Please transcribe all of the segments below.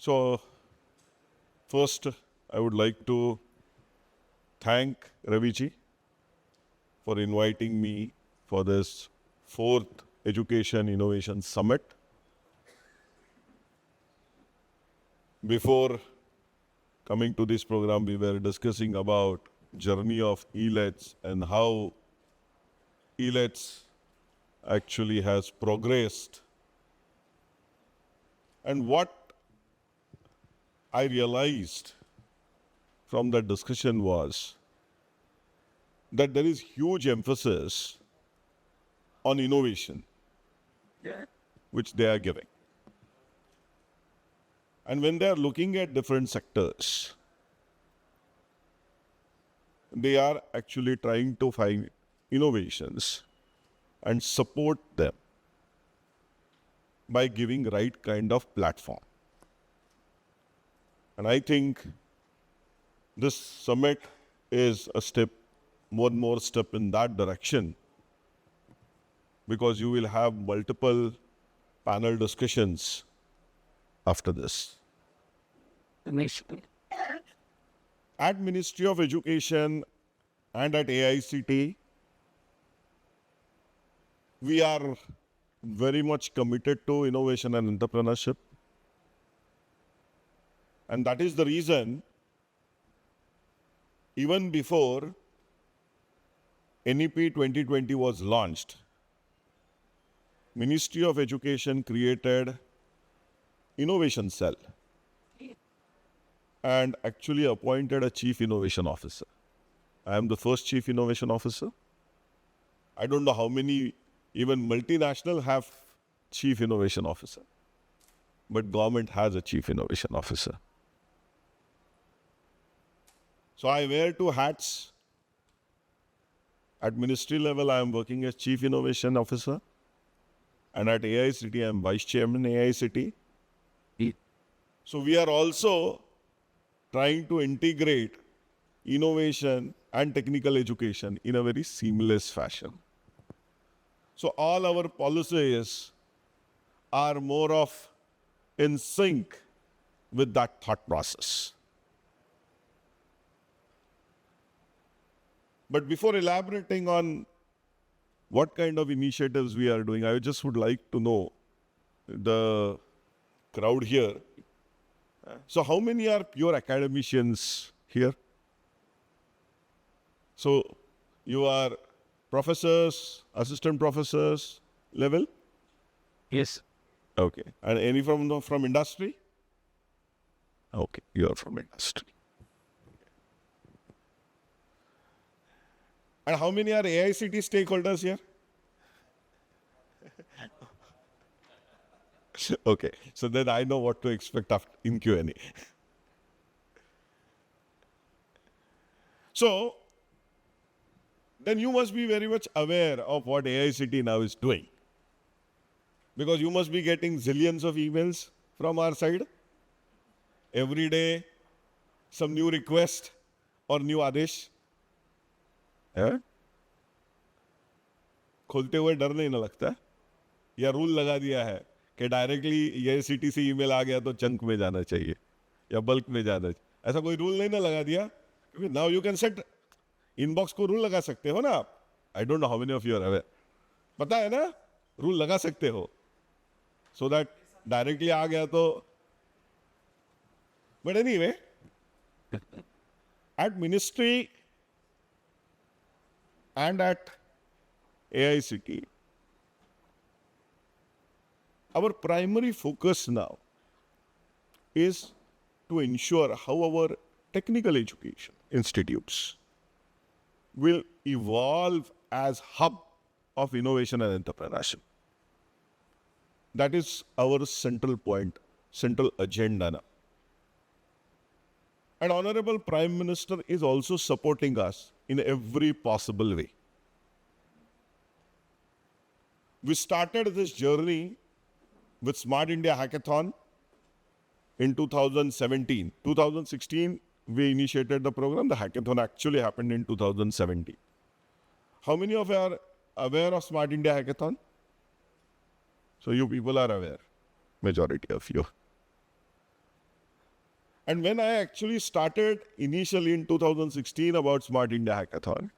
So, first, I would like to thank Raviji for inviting me for this fourth Education Innovation Summit. Before coming to this program, we were discussing about journey of ELETS and how ELETS actually has progressed. And what I realized from that discussion was that there is huge emphasis on innovation, which they are giving. And when they are looking at different sectors, they are actually trying to find innovations and support them by giving right kind of platform. And I think this summit is a step, one more step in that direction, because you will have multiple panel discussions after this. At Ministry of Education and at AICT, we are very much committed to innovation and entrepreneurship. And that is the reason, even before NEP 2020 was launched, Ministry of Education created Innovation Cell and actually appointed a Chief Innovation Officer. I am the first Chief Innovation Officer. I don't know how many, even multinational have Chief Innovation Officer, but government has a Chief Innovation Officer. So I wear two hats. At ministry level, I am working as Chief Innovation Officer, and at AICT, I am Vice Chairman AICT. So we are also trying to integrate innovation and technical education in a very seamless fashion. So all our policies are more of in sync with that thought process. But before elaborating on what kind of initiatives we are doing, I just would like to know the crowd here. So how many are pure academicians here? So you are professors, assistant professors level? Yes. Okay. And any from industry? Okay, you are from industry. And how many are AICT stakeholders here? Okay, so then I know what to expect after in Q&A. So, then you must be very much aware of what AICT now is doing. Because you must be getting zillions of emails from our side. Every day, some new request or new आदेश. खोलते हुए डर नहीं ना लगता, या rule लगा दिया है कि डायरेक्टली ये सिटी से ईमेल आ गया तो चंक में जाना चाहिए या बल्क में जाना चाहिए, ऐसा कोई रूल नहीं ना लगा दिया, क्योंकि now you can set inbox को रूल लगा सकते हो ना आप. I don't know how many of you are aware, पता है ना, रूल लगा सकते हो सो दैट डायरेक्टली आ गया तो. But anyway, at ministry and at AICT, our primary focus now is to ensure how our technical education institutes will evolve as hub of innovation and entrepreneurship. That is our central point, central agenda now. And Honorable Prime Minister is also supporting us in every possible way. We started this journey with Smart India Hackathon in 2017. 2016, we initiated the program. The hackathon actually happened in 2017. How many of you are aware of Smart India Hackathon? So you people are aware, majority of you. And when I actually started initially in 2016 about Smart India Hackathon,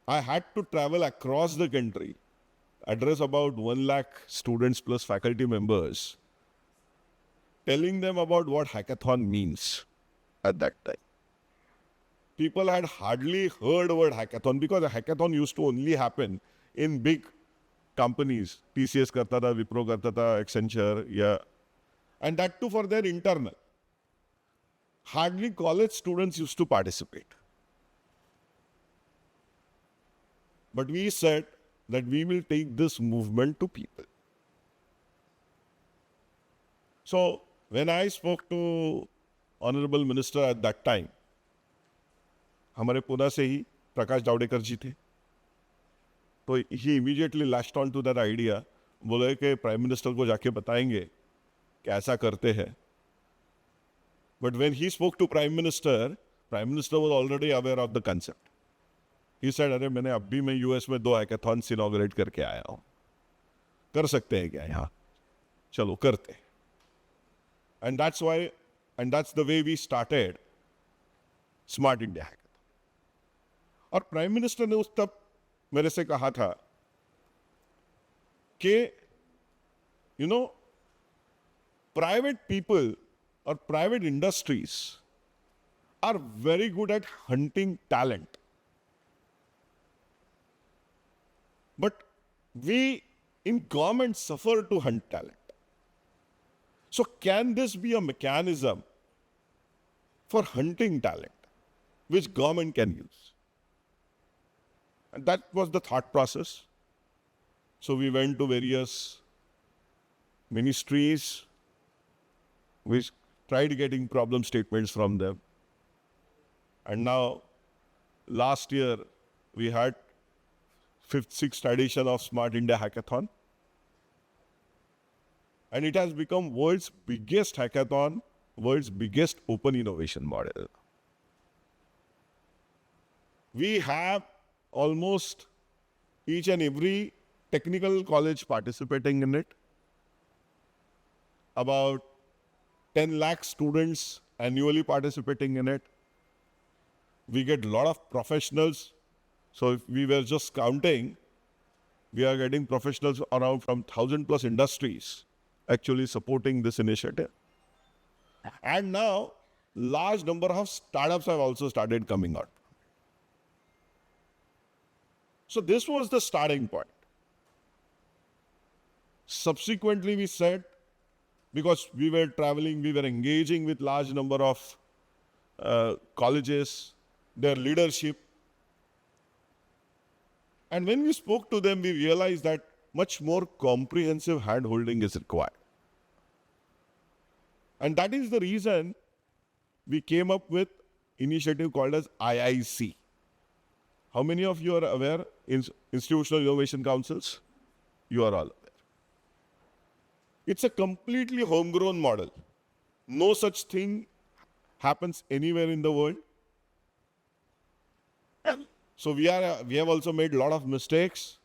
I had to travel across the country, address about 1 lakh students plus faculty members, telling them about what hackathon means at that time. People had hardly heard word hackathon because a hackathon used to only happen in big companies. TCS karta tha, Wipro karta tha, Accenture, yeah. And that too for their internal. Hardly college students used to participate. But we said that we will take this movement to people. So when I spoke to Honorable Minister at that time, हमारे पुणे से ही प्रकाश जावड़ेकर जी थे, तो he immediately latched on to that idea. बोले कि prime minister को जाके बताएंगे कि ऐसा करते हैं. But when he spoke to Prime Minister was already aware of the concept. He said, अरे मैंने अभी मैं यूएस में 2 हैकाथॉन्स इनॉग्रेट करके आया हूँ, कर सकते हैं क्या यहाँ? चलो करते. And that's why, and that's the way we started Smart India Hackathon. और प्राइम मिनिस्टर ने उस तब मेरे से कहा था कि private people or private industries are very good at hunting talent. But we in government suffer to hunt talent. So can this be a mechanism for hunting talent which government can use? And that was the thought process. So we went to various ministries. We tried getting problem statements from them. And now, last year, we had 6th edition of Smart India Hackathon. And it has become world's biggest hackathon, world's biggest open innovation model. We have almost each and every technical college participating in it. About 10 lakh students annually participating in it. We get a lot of professionals. So if we were just counting, we are getting professionals around from 1,000 plus industries actually supporting this initiative. And now, large number of startups have also started coming out. So this was the starting point. Subsequently, we said, because we were traveling, we were engaging with large number of colleges, their leadership. And when we spoke to them, we realized that much more comprehensive hand-holding is required. And that is the reason we came up with initiative called as IIC. How many of you are aware in Institutional Innovation Councils? You are all aware. It's a completely homegrown model. No such thing happens anywhere in the world. So we have also made a lot of mistakes.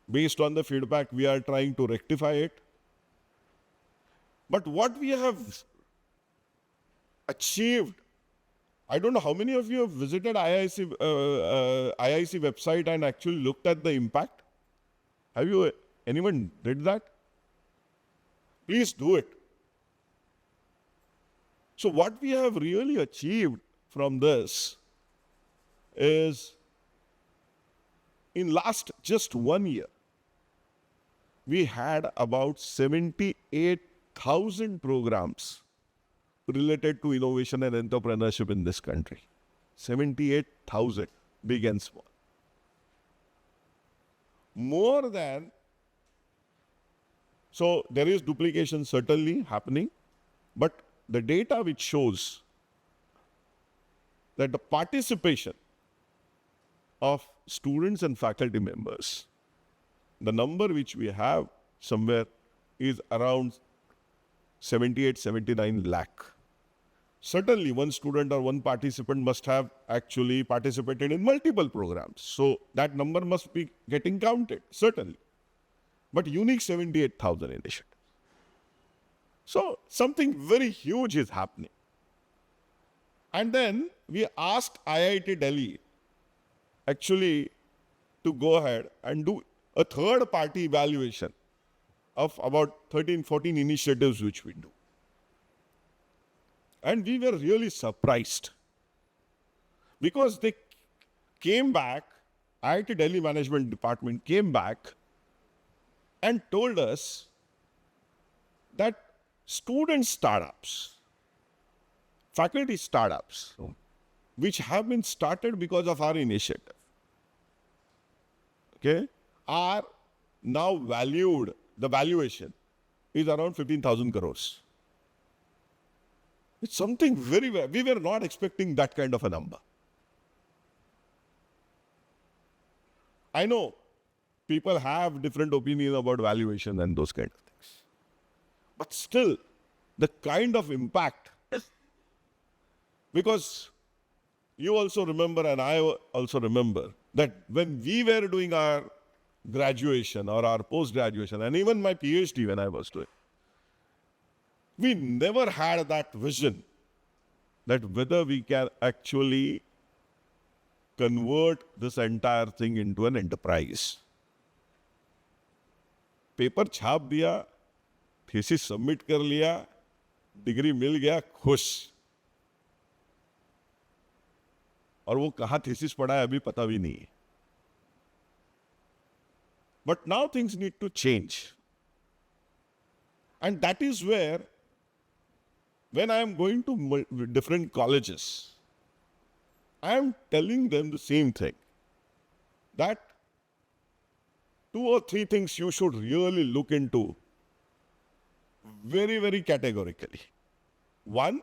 Based on the feedback, we are trying to rectify it. But what we have achieved, I don't know how many of you have visited IIC website and actually looked at the impact. Have you, anyone did that? Please do it. So what we have really achieved from this is, in last just 1 year, we had about 78,000 programs related to innovation and entrepreneurship in this country. 78,000, big and small. More than, so there is duplication certainly happening, but the data which shows that the participation of students and faculty members, the number which we have somewhere is around 78, 79 lakh. Certainly one student or one participant must have actually participated in multiple programs. So that number must be getting counted, certainly. But unique 78,000 initiatives. So something very huge is happening. And then we asked IIT Delhi actually to go ahead and do a third party evaluation of about 13, 14 initiatives which we do. And we were really surprised because they came back, IIT Delhi Management Department came back and told us that student startups, faculty startups, which have been started because of our initiative, okay, are now valued, the valuation is around 15,000 crores. It's something very, we were not expecting that kind of a number. I know people have different opinions about valuation and those kind of things. But still, the kind of impact, because you also remember and I also remember that when we were doing our graduation or our post-graduation and even my PhD when I was doing, we never had that vision that whether we can actually convert this entire thing into an enterprise. Paper छाप दिया, thesis submit कर लिया, degree मिल गया, खुश. और वो कहाँ thesis पढ़ा है अभी पता भी नहीं है. But now things need to change. And that is where, when I am going to different colleges, I am telling them the same thing, that 2 or 3 things you should really look into very, very categorically. One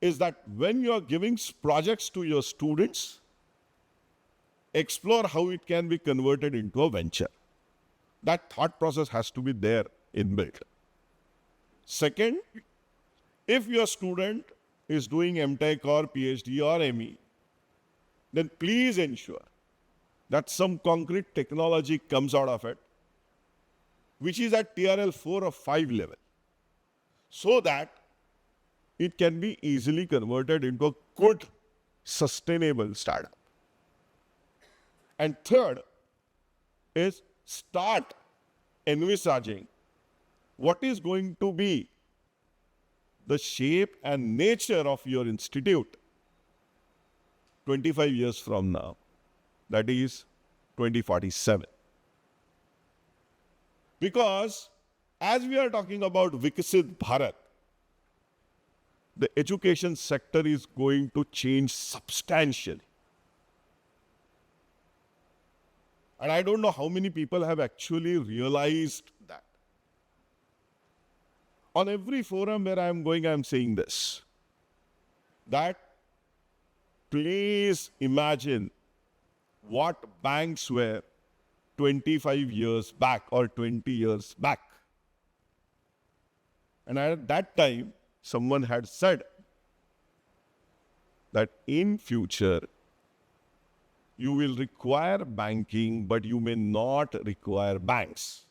is that when you are giving projects to your students, explore how it can be converted into a venture. That thought process has to be there inbuilt. Second, if your student is doing MTech or PhD or ME, then please ensure that some concrete technology comes out of it, which is at TRL 4 or 5 level, so that it can be easily converted into a good, sustainable startup. And third is start envisaging what is going to be the shape and nature of your institute 25 years from now, that is 2047. Because as we are talking about Viksit Bharat, the education sector is going to change substantially. And I don't know how many people have actually realized that. On every forum where I am going, I am saying this, that please imagine what banks were 25 years back or 20 years back. And at that time, someone had said that in future, you will require banking, but you may not require banks.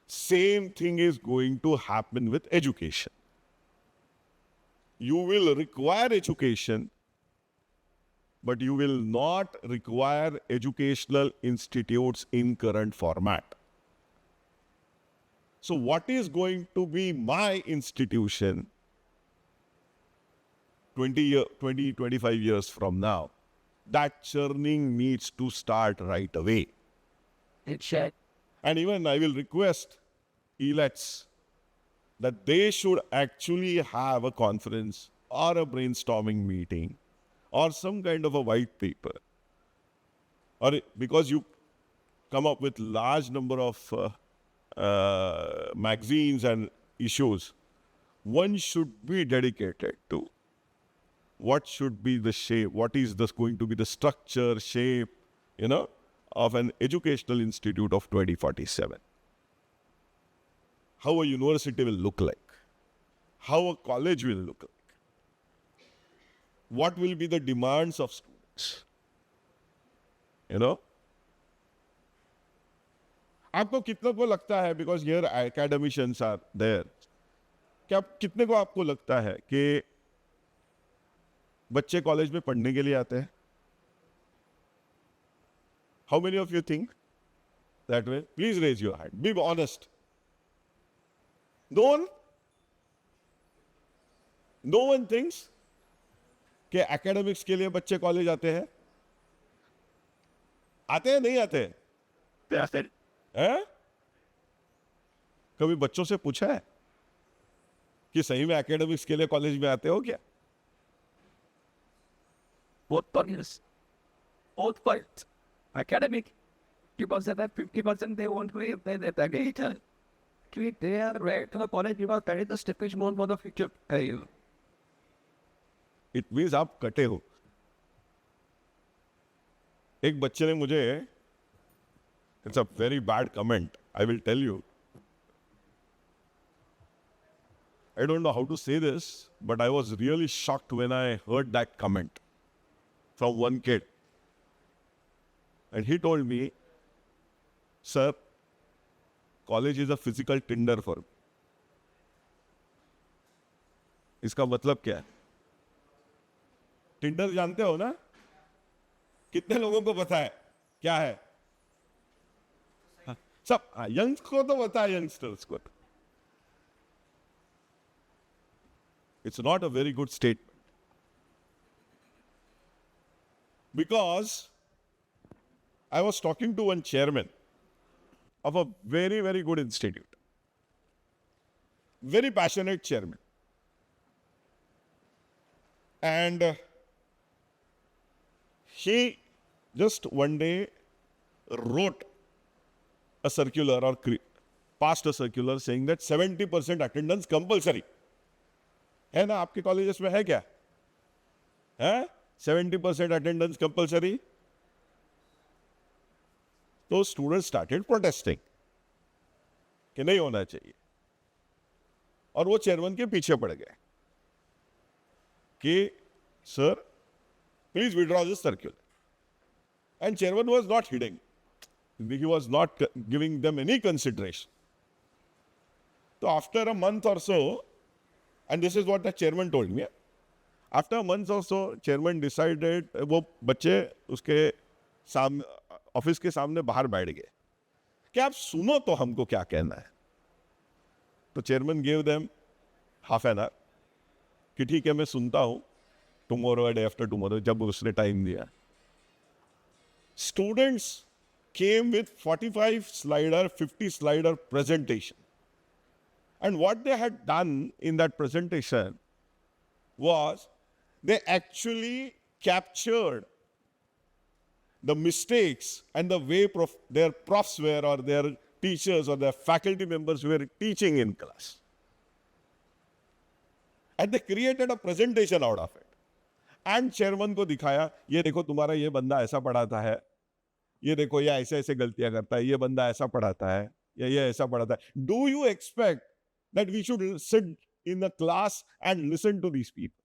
Same thing is going to happen with education. You will require education, but you will not require educational institutes in current format. So what is going to be my institution 25 years from now? That churning needs to start right away. And even I will request ELETs that they should actually have a conference or a brainstorming meeting or some kind of a white paper. Or because you come up with large number of magazines and issues, one should be dedicated to what should be the shape, what is this going to be the structure, shape, of an educational institute of 2047. How a university will look like, how a college will look like, what will be the demands of students, आपको कितने को लगता है, because here academicians are there, क्या कितने को आपको लगता है कि बच्चे कॉलेज में पढ़ने के लिए आते हैं? How many of you think that way? Please raise your hand, be honest. No one thinks कि एकेडमिक्स के लिए बच्चे कॉलेज आते हैं? आते हैं, नहीं आते हैं? कभी बच्चों से पूछा है कि सही में एकेडमिक्स के लिए कॉलेज में आते हो क्या? both parties, both parts. Academic, 50% and 50% they want to play that later. They are right to the college because that is the stepping stone for the future. It means आप कटे हो. एक बच्चे ने मुझे, it's a very bad comment, I will tell you. I don't know how to say this, but I was really shocked when I heard that comment from one kid. And he told me, sir, college is a physical Tinder for me. इसका मतलब क्या है? Tinder जानते हो ना? कितने लोगों को पता है क्या है? सब यंग्स को तो पता है, यंगस्टर्स को. It's not a very good statement. Because I was talking to one chairman of a very, very good institute. Very passionate chairman. And he just one day wrote a circular or passed a circular saying that 70% attendance compulsory. है ना? आपके colleges में है क्या? है 70% attendance compulsory. तो student started protesting कि नहीं होना चाहिए, और वो चेयरमैन के पीछे पड़ गए कि sir please withdraw this circular. And chairman was not heading, he was not giving them any consideration. तो आफ्टर अ मंथ और सो, and this is what the chairman told me, after months or so chairman decided, वो बच्चे उसके सामने, office के सामने बाहर बैठ गए कि आप सुनो तो हमको क्या कहना है. तो chairman gave them half an hour कि ठीक है मैं सुनता हूं, tomorrow or day after tomorrow, जब उसने टाइम दिया. Students came with 45 slider, 50 slider presentation. And what they had done in that presentation was they actually captured the mistakes and the way their profs were, or their teachers or their faculty members were teaching in class. And they created a presentation out of it. And chairman को दिखाया, ये देखो तुम्हारा ये बंदा ऐसा पढ़ाता है, ये देखो ये ऐसे ऐसे गलतियां करता है, ये बंदा ऐसा पढ़ाता है, या ये ऐसा पढ़ाता है. Do you expect that we should sit in the class and listen to these people?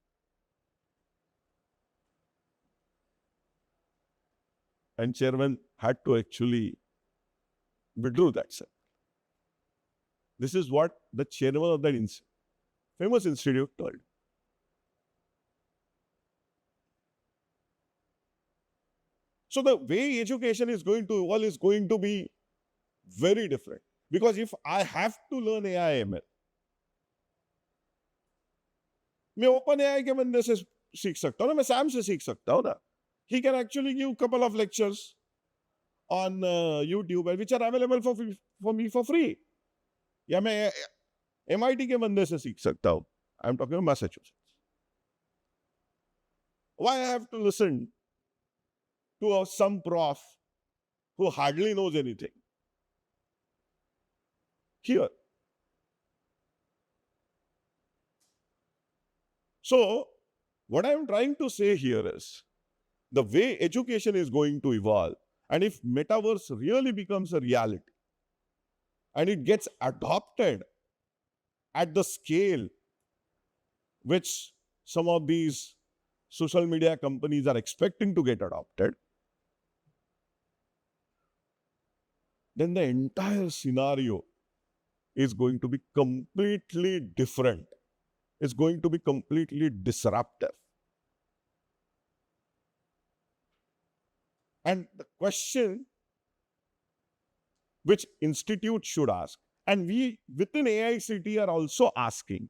And chairman had to actually withdraw that, sir. This is what the chairman of that famous institute told. So the way education is going to evolve is going to be very different. Because if I have to learn AI/ML, मैं open AI के बंदे से सीख सकता हूँ ना, मैं Sam से सीख सकता हूँ ना. He can actually give couple of lectures on YouTube which are available for me for free. या मैं MIT के बंदे से सीख सकता हूँ. I'm talking about Massachusetts. Why I have to listen to some prof who hardly knows anything here? So what I am trying to say here is, the way education is going to evolve, and if metaverse really becomes a reality and it gets adopted at the scale which some of these social media companies are expecting to get adopted, then the entire scenario is going to be completely different. It's going to be completely disruptive. And the question which institute should ask, and we within AICT are also asking,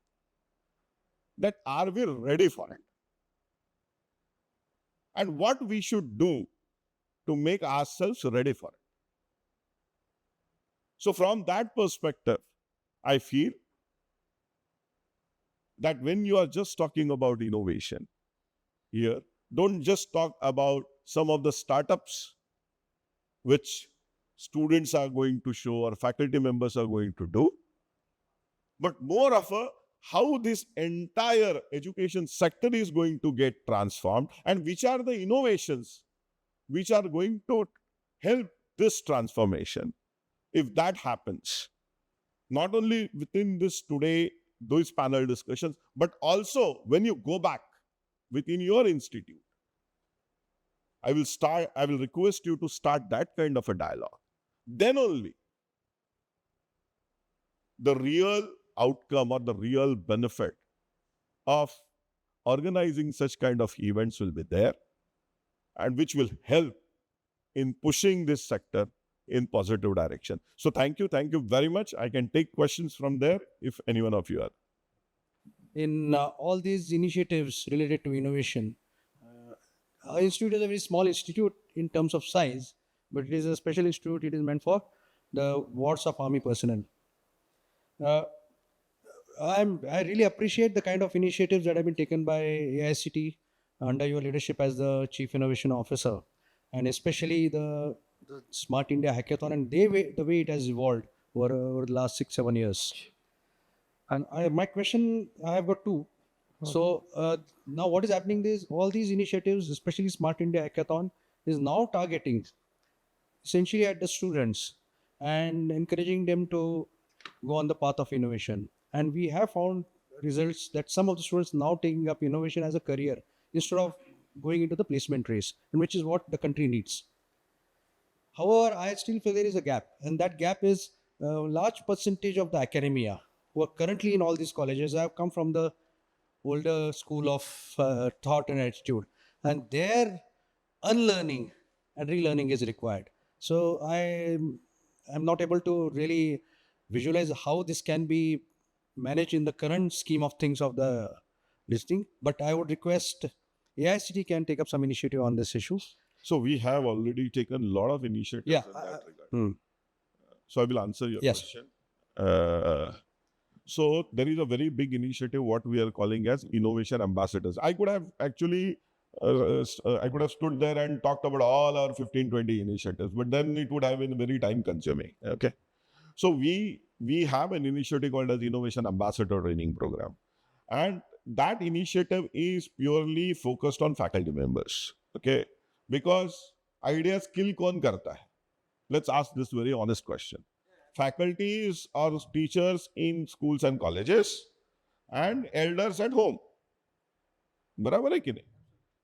that are we ready for it? And what we should do to make ourselves ready for it. So from that perspective, I feel that when you are just talking about innovation here, don't just talk about some of the startups which students are going to show or faculty members are going to do, but more of a how this entire education sector is going to get transformed and which are the innovations which are going to help this transformation. If that happens, not only within this today, those panel discussions, but also when you go back within your institute, I will request you to start that kind of a dialogue. Then only the real outcome or the real benefit of organizing such kind of events will be there, and which will help in pushing this sector in positive direction. So thank you very much. I can take questions from there if any one of you are. In all these initiatives related to innovation, our institute is a very small institute in terms of size, but it is a special institute. It is meant for the wards of army personnel. I really appreciate the kind of initiatives that have been taken by AICT under your leadership as the Chief Innovation Officer, and especially the Smart India Hackathon and the way it has evolved over the last 6-7 years. And my question, I have got two. So now what is happening is all these initiatives, especially Smart India Hackathon, is now targeting essentially at the students and encouraging them to go on the path of innovation. And we have found results that some of the students now taking up innovation as a career instead of going into the placement race, and which is what the country needs. However, I still feel there is a gap, and that gap is a large percentage of the academia who are currently in all these colleges have come from the older school of thought and attitude, and their unlearning and relearning is required. So I am not able to really visualize how this can be managed in the current scheme of things of the listing, but I would request AICT can take up some initiative on this issue. So we have already taken a lot of initiatives Yeah, in that regard. So I will answer your Yes. question. So there is a very big initiative, what we are calling as innovation ambassadors. I could have actually, I could have stood there and talked about all our 15, 20 initiatives, but then it would have been very time consuming. Okay. So we have an initiative called as Innovation Ambassador Training Program. And that initiative is purely focused on faculty members. Okay. Because ideas kill kaun karta hai? Let's ask this very honest question. Faculties or teachers in schools and colleges and elders at home. बराबर है कि नहीं?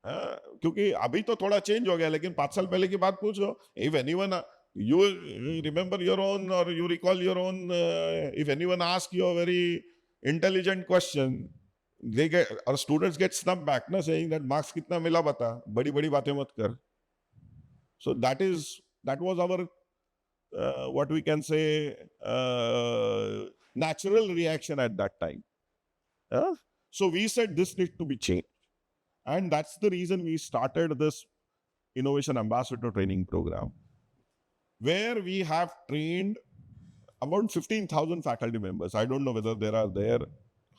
हाँ, क्योंकि अभी तो थोड़ा change हो गया, लेकिन 5 साल पहले की बात पूछो. If anyone, you remember your own or you recall your own, if anyone asks you a very intelligent question, they get, or students get snubbed back, na, saying that marks kitna mila bata, badi baatein mat kar. So that was our what we can say natural reaction at that time. So we said this needs to be changed, and that's the reason we started this Innovation Ambassador Training Program, where we have trained about 15,000 faculty members. I don't know whether there are there,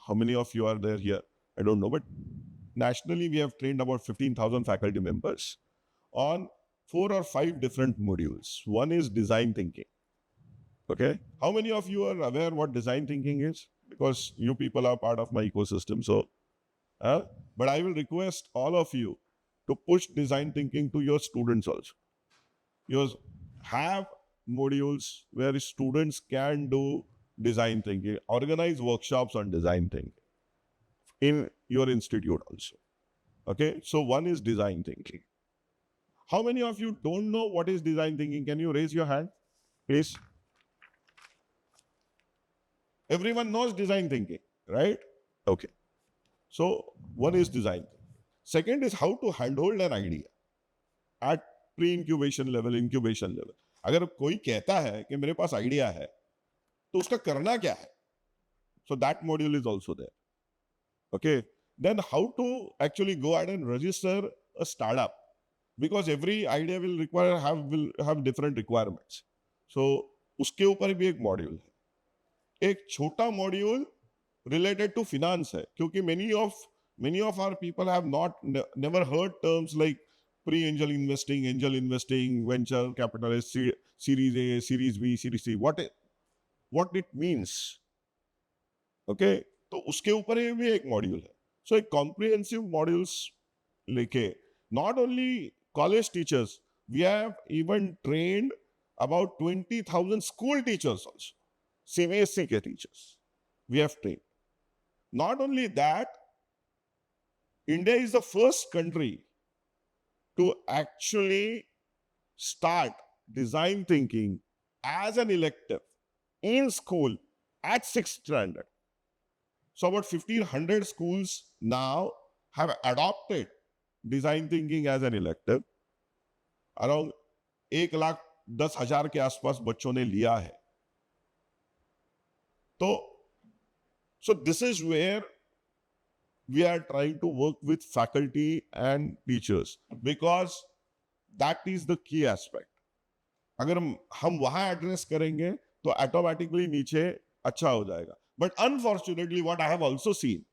how many of you are there here, I don't know, but nationally we have trained about 15,000 faculty members on 4 or 5 different modules. One is design thinking. Okay. How many of you are aware what design thinking is? Because you people are part of my ecosystem. So, but I will request all of you to push design thinking to your students also. You have modules where students can do design thinking, organize workshops on design thinking in your institute also. Okay. So one is design thinking. How many of you don't know what is design thinking? Can you raise your hand? Please. Everyone knows design thinking, right? Okay. So one is design. Second is how to handhold an idea at pre-incubation level, incubation level. अगर कोई कहता है कि मेरे पास idea है तो उसका करना क्या है? So that module is also there. Okay. Then how to actually go ahead and register a startup, because every idea will have different requirements. So उसके ऊपर भी एक मॉड्यूल है. एक छोटा मॉड्यूल related to finance है, क्योंकि many of our people have never heard terms like pre-angel investing, angel investing, venture capitalist, series A, series B, series C. What it means. Okay, तो उसके ऊपर ये भी एक मॉड्यूल है. So एक comprehensive modules लेके, not only college teachers, we have even trained about 20,000 school teachers also. CBSE के teachers we have trained. Not only that, India is the first country to actually start design thinking as an elective in school at 6th standard. So about 1,500 schools now have adopted design thinking as an elective. Around 1,10,000 के आसपास बच्चों ने लिया है. So this is where we are trying to work with faculty and teachers, because that is the key aspect. अगर हम वहां address करेंगे तो ऑटोमेटिकली नीचे अच्छा हो जाएगा. But unfortunately, what I have also seen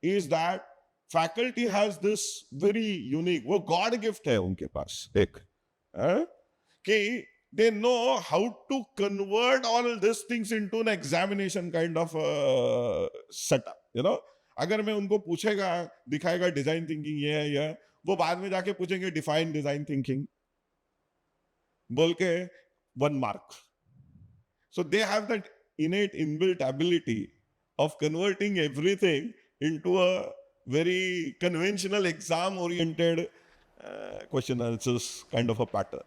is that faculty has this very unique, वो God gift है उनके पास एक, कि they know how to convert all these things into an examination kind of setup, you know. अगर मैं उनको पूछेगा, दिखाएगा डिजाइन थिंकिंग ये है, ये वो बाद में जाके पूछेंगे डिफाइन डिजाइन थिंकिंग बोल के 1 mark. So they have that innate inbuilt ability of converting everything into a very conventional exam oriented question answers kind of a pattern.